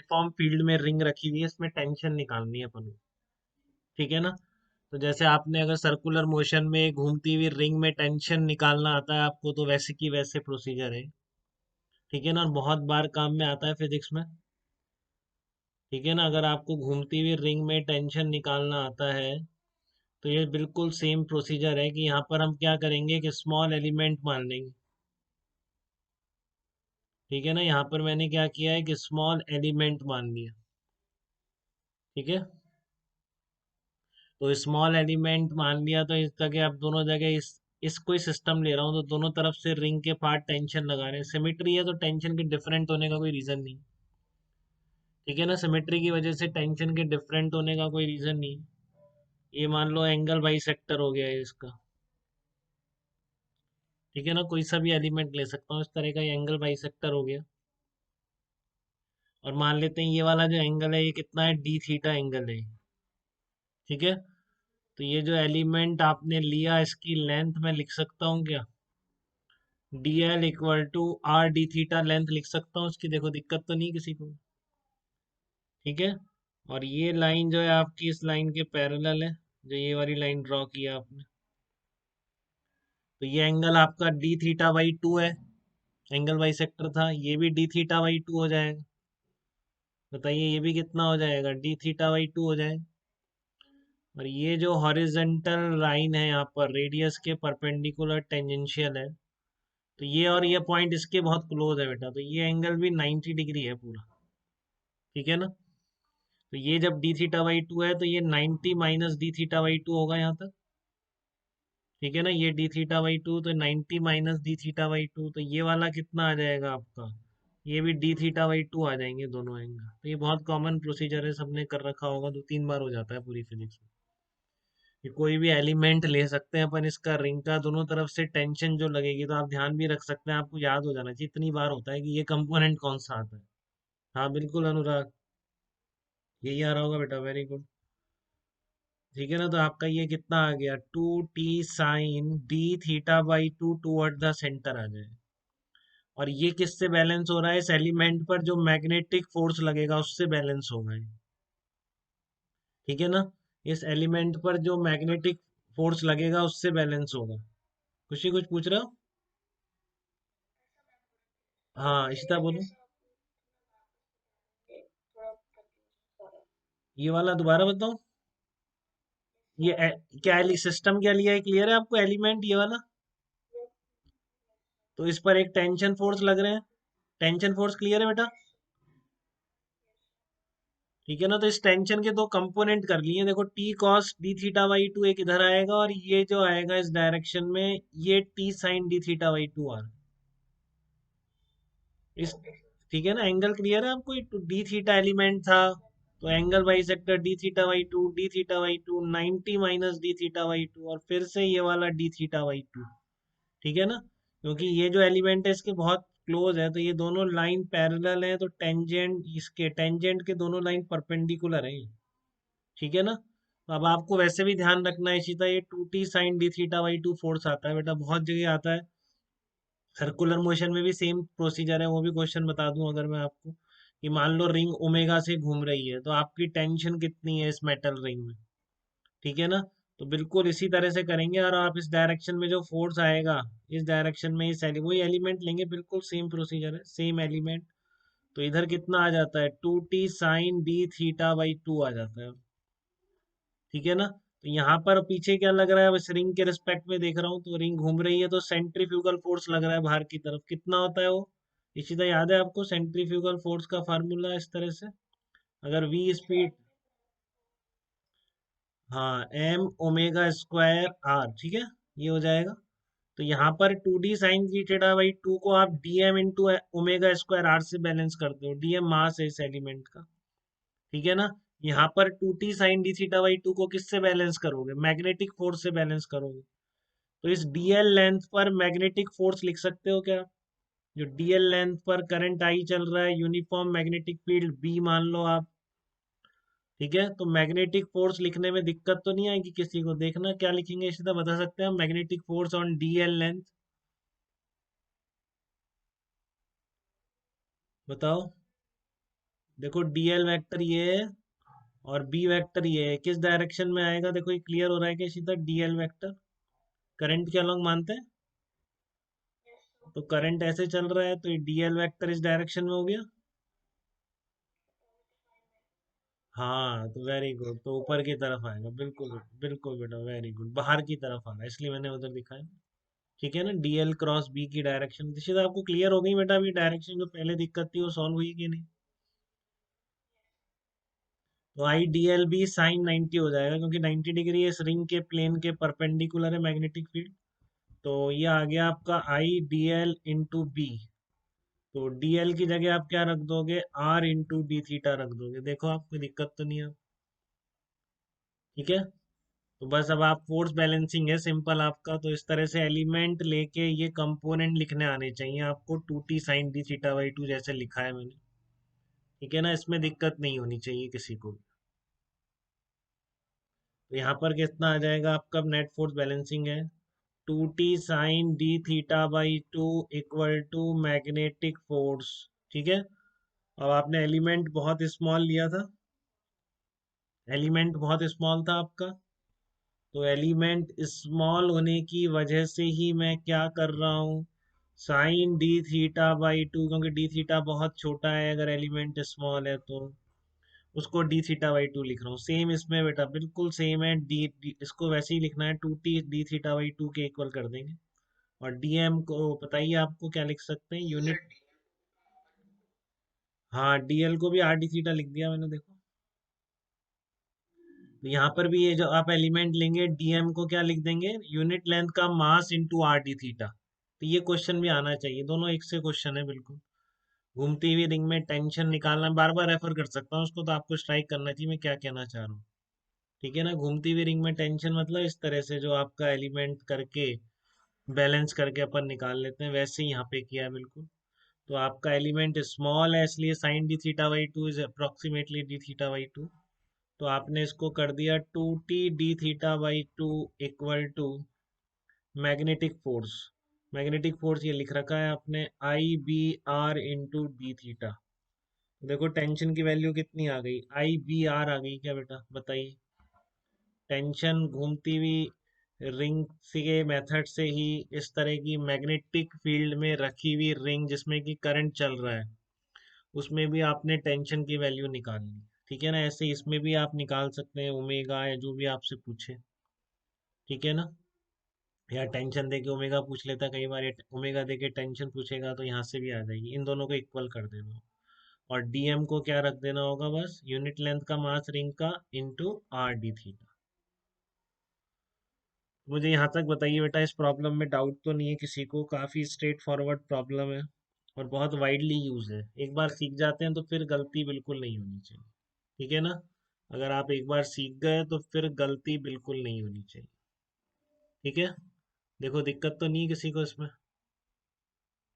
Uniform field में ring रखी हुई है, इसमें टेंशन निकालनी है अपन को। ठीक है ना। तो जैसे आपने अगर सर्कुलर मोशन में घूमती हुई रिंग में टेंशन निकालना आता है आपको, तो वैसे की वैसे प्रोसीजर है। ठीक है ना, और बहुत बार काम में आता है फिजिक्स में। ठीक है ना, अगर आपको घूमती हुई रिंग में टेंशन निकालना आता है, तो ये बिल्कुल सेम प्रोसीजर है कि यहाँ पर हम क्या करेंगे कि स्मॉल एलिमेंट मान लेंगे। ठीक है ना, यहाँ पर मैंने क्या किया है कि स्मॉल एलिमेंट मान लिया। ठीक है, तो स्मॉल एलिमेंट मान लिया, तो इस जगह अब दोनों जगह इसको ही सिस्टम ले रहा हूँ, तो दोनों तरफ से रिंग के पार्ट टेंशन लगा रहे हैं। सिमेट्री है तो टेंशन के डिफरेंट होने का कोई रीजन नहीं। ठीक है ना, सिमेट्री की वजह से टेंशन के डिफरेंट होने का कोई रीजन नहीं। ये मान लो एंगल बाई सेक्टर हो गया है इसका। ठीक है ना, कोई सा भी एलिमेंट ले सकता हूँ इस तरह का, ये एंगल बाई सेक्टर हो गया। और मान लेते हैं ये वाला जो एंगल है ये कितना है, डी थीटा एंगल है। ठीक है, तो ये जो एलिमेंट आपने लिया इसकी लेंथ मैं लिख सकता हूँ क्या, D L equal to R D theta length लिख सकता हूँ उसकी, देखो दिक्कत तो नहीं किसी को। ठीक है, और ये लाइन जो है आपकी इस लाइन के पैरेलल है, जो ये वाली लाइन ड्रॉ किया आपने। तो ये एंगल आपका डी थीटा बाई टू है, एंगल बाई सेक्टर था, ये भी डी थीटा बाई टू हो जाएगा। बताइए ये भी कितना हो जाएगा, डी थीटा बाई टू हो जाएगा। और ये जो हॉरिजेंटल लाइन है यहाँ पर रेडियस के परपेंडिकुलर टेंजेंशियल है, तो ये और ये पॉइंट इसके बहुत क्लोज है बेटा, तो ये एंगल भी 90 डिग्री है पूरा। ठीक है ना, तो ये जब डी थीटा बाई टू है तो ये 90 minus D theta by to होगा यहाँ तक। ठीक है ना, ये डी थीटा बाई टू, तो 90 minus D theta by two, तो ये वाला कितना आ जाएगा आपका, ये भी डी थीटा बाई टू आ जाएंगे दोनों एंगल। तो ये बहुत कॉमन प्रोसीजर है, सबने कर रखा होगा, 2-3 बार हो जाता है पूरी फिजिक्स में। ये कोई भी एलिमेंट ले सकते हैं अपन, इसका रिंग का दोनों तरफ से टेंशन जो लगेगी, तो आप ध्यान भी रख सकते हैं, आपको याद हो जाना चाहिए, इतनी बार होता है कि ये कंपोनेंट कौन सा आता है। हाँ बिल्कुल अनुराग, यही आ रहा होगा बेटा, वेरी गुड। ठीक है ना, तो आपका ये कितना आ गया, two T sine D theta by two toward the centre आ जाए। और ये किससे बैलेंस हो रहा है, इस एलिमेंट पर जो मैग्नेटिक फोर्स लगेगा उससे बैलेंस होगा ये। ठीक है ना, इस एलिमेंट पर जो मैग्नेटिक फोर्स लगेगा उससे बैलेंस होगा। खुशी कुछ पूछ रहा हो? हाँ इशिता बोलो। ये वाला दोबारा बताओ। ये क्या सिस्टम क्या लिया है, क्लियर है आपको, एलिमेंट ये वाला। तो इस पर एक टेंशन फोर्स लग रहे हैं, टेंशन फोर्स क्लियर है बेटा। ठीक है ना, तो इस टेंशन के दो कंपोनेंट कर लिए, देखो T cos D theta by to एक इधर आएगा, और ये जो आएगा इस डायरेक्शन में ये T sine D theta by two आ इस। ठीक है ना, एंगल क्लियर है आपको, डी थीटा एलिमेंट था, तो angle by sector D theta by to, D theta by to 90 minus D theta by to, और फिर से ये वाला डी थीटा बाई टू। ठीक है ना, क्योंकि ये जो एलिमेंट है इसके बहुत क्लोज है, तो ये दोनों लाइन पैरेलल है, तो टेंजेंट इसके टेंजेंट के दोनों लाइन परपेंडिकुलर है। ठीक है ना, तो अब आपको वैसे भी ध्यान रखना है इसी तरह, ये two T sine D theta by two force आता है बेटा, बहुत जगह आता है। सर्कुलर मोशन में भी सेम प्रोसीजर है, वो भी क्वेश्चन बता दूं अगर मैं आपको, कि मान लो रिंग ओमेगा से घूम रही है, तो आपकी टेंशन कितनी है इस मेटल रिंग में। ठीक है ना, तो बिल्कुल इसी तरह से करेंगे, और आप इस डायरेक्शन में जो फोर्स आएगा, इस डायरेक्शन में इस वही एलिमेंट लेंगे, बिल्कुल सेम प्रोसीजर है, सेम एलिमेंट। तो इधर कितना आ जाता है, two T sine D theta by two आ जाता है। ठीक है ना, तो यहाँ पर पीछे क्या लग रहा है, बस रिंग के रिस्पेक्ट में देख रहा हूँ, तो रिंग घूम रही है, तो सेंट्रीफ्यूगल फोर्स लग रहा है बाहर की तरफ, कितना होता है वो, इसी तरह याद है आपको सेंट्रीफ्यूगल फोर्स का फार्मूला इस तरह से, अगर वी स्पीड, हाँ एम ओमेगा स्क्वायर आर, ठीक है, ये हो जाएगा। तो यहाँ पर two D sine theta by two को आप D M into omega square R से बैलेंस करते हो, डीएम मास है इस एलिमेंट का। ठीक है ना, यहाँ पर two T sine D theta by two को किससे बैलेंस करोगे, मैग्नेटिक फोर्स से बैलेंस करोगे। तो इस डीएल लेंथ पर मैग्नेटिक फोर्स लिख सकते हो क्या, जो डीएल लेंथ पर करंट आई चल रहा है, यूनिफॉर्म मैग्नेटिक फील्ड बी मान लो आप। ठीक है, तो मैग्नेटिक फोर्स लिखने में दिक्कत तो नहीं आएगी किसी को, देखना क्या लिखेंगे, इसी तरह बता सकते हैं हम, magnetic force on DL length. बताओ। देखो डीएल वेक्टर ये है और बी वेक्टर ये है, किस डायरेक्शन में आएगा देखो ये क्लियर हो रहा है कि सीधा डीएल वेक्टर करंट के अलॉन्ग मानते हैं। तो करंट ऐसे चल रहा है तो ये डीएल वेक्टर इस डायरेक्शन में हो गया। हाँ तो वेरी गुड, तो ऊपर की तरफ आएगा, बिल्कुल बिल्कुल बेटा, वेरी गुड, बाहर की तरफ आना इसलिए मैंने उधर दिखाया। ठीक है ना, डीएल क्रॉस बी की डायरेक्शन सीधा आपको क्लियर हो गई बेटा, अभी डायरेक्शन जो पहले दिक्कत थी वो सॉल्व हुई कि नहीं। तो I D L B sine 90 हो जाएगा क्योंकि 90 डिग्री इस रिंग के प्लेन के परपेंडिकुलर है मैग्नेटिक फील्ड। तो ये आ गया आपका I D L into B. तो डी एल की जगह आप क्या रख दोगे, आर इंटू डी थीटा रख दोगे, देखो आपको दिक्कत तो नहीं है। ठीक है, तो बस अब आप फोर्स बैलेंसिंग है सिंपल आपका, तो इस तरह से एलिमेंट लेके ये कंपोनेंट लिखने आने चाहिए आपको, two T sine D theta by two जैसे लिखा है मैंने। ठीक है ना, इसमें दिक्कत नहीं होनी चाहिए किसी को। तो यहाँ पर कितना आ जाएगा आपका, नेट फोर्स बैलेंसिंग है two T sine D theta by two equal to magnetic force. ठीक है, अब आपने एलिमेंट बहुत स्मॉल लिया था, एलिमेंट बहुत स्मॉल था आपका, तो एलिमेंट स्मॉल होने की वजह से ही मैं क्या कर रहा हूँ, sine D theta by two, क्योंकि डी थीटा बहुत छोटा है अगर एलिमेंट स्मॉल है तो उसको डी थीटा बाई टू लिख रहा हूँ। सेम इसमें बेटा बिल्कुल सेम है, इसको वैसे ही लिखना है, two T D theta by two के इक्वल कर देंगे। और डीएम को बताइए आपको क्या लिख सकते हैं, यूनिट। हाँ डीएल को भी आर डी थीटा लिख दिया मैंने देखो। तो यहाँ पर भी ये जो आप एलिमेंट लेंगे डीएम को क्या लिख देंगे, यूनिट लेंथ का mass into are D theta. तो ये क्वेश्चन भी आना चाहिए, दोनों एक से क्वेश्चन है बिल्कुल। घूमती हुई रिंग में टेंशन निकालना, बार बार रेफर कर सकता हूँ उसको, तो आपको स्ट्राइक करना चाहिए मैं क्या कहना चाह रहा हूँ। ठीक है ना, घूमती हुई रिंग में टेंशन मतलब इस तरह से जो आपका एलिमेंट करके बैलेंस करके अपन निकाल लेते हैं, वैसे ही यहाँ पे किया है बिल्कुल। तो आपका एलिमेंट स्मॉल है इसलिए sine D theta by two is approximately d theta by two. तो आपने इसको कर दिया two T D theta by two equal to magnetic force. Magnetic force ये लिख रखा है आपने I B R into d theta. देखो टेंशन की वैल्यू कितनी आ गई, आई बी आर आ गई क्या बेटा बताइए। टेंशन घूमती हुई रिंग के मेथड से ही इस तरह की मैग्नेटिक फील्ड में रखी हुई रिंग जिसमें कि करंट चल रहा है, उसमें भी आपने टेंशन की वैल्यू निकालनी। ठीक है ना, ऐसे इसमें भी आप निकाल सकते हैं ओमेगा या जो भी आपसे पूछे। ठीक है ना, या टेंशन दे के ओमेगा पूछ लेता कई बार, ओमेगा दे के टेंशन पूछेगा तो यहाँ से भी आ जाएगी, इन दोनों को इक्वल कर देना। और डीएम को क्या रख देना होगा, बस यूनिट लेंथ का मास रिंग का इंटू आर डी थीटा। मुझे यहाँ तक बताइए बेटा, इस प्रॉब्लम में डाउट तो नहीं है किसी को, काफ़ी स्ट्रेट फॉरवर्ड प्रॉब्लम है और बहुत वाइडली यूज है, एक बार सीख जाते हैं तो फिर गलती बिल्कुल नहीं होनी चाहिए। ठीक है ना, अगर आप एक बार सीख गए तो फिर गलती बिल्कुल नहीं होनी चाहिए। ठीक है, देखो दिक्कत तो नहीं है किसी को इसमें।